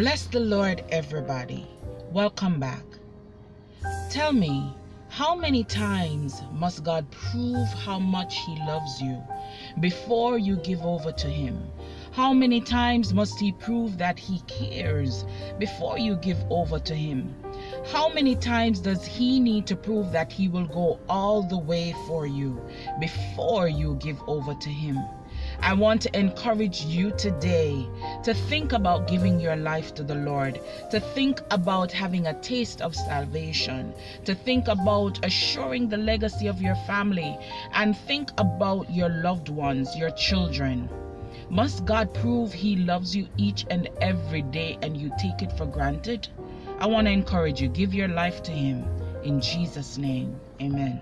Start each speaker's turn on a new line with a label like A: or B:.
A: Bless the Lord, everybody. Welcome back. Tell me, how many times must God prove how much He loves you before you give over to Him? How many times must He prove that He cares before you give over to Him? How many times does He need to prove that He will go all the way for you before you give over to Him? I want to encourage you today to think about giving your life to the Lord, to think about having a taste of salvation, to think about assuring the legacy of your family, and think about your loved ones, your children. Must God prove He loves you each and every day and you take it for granted? I want to encourage you, give your life to Him. In Jesus' name, amen.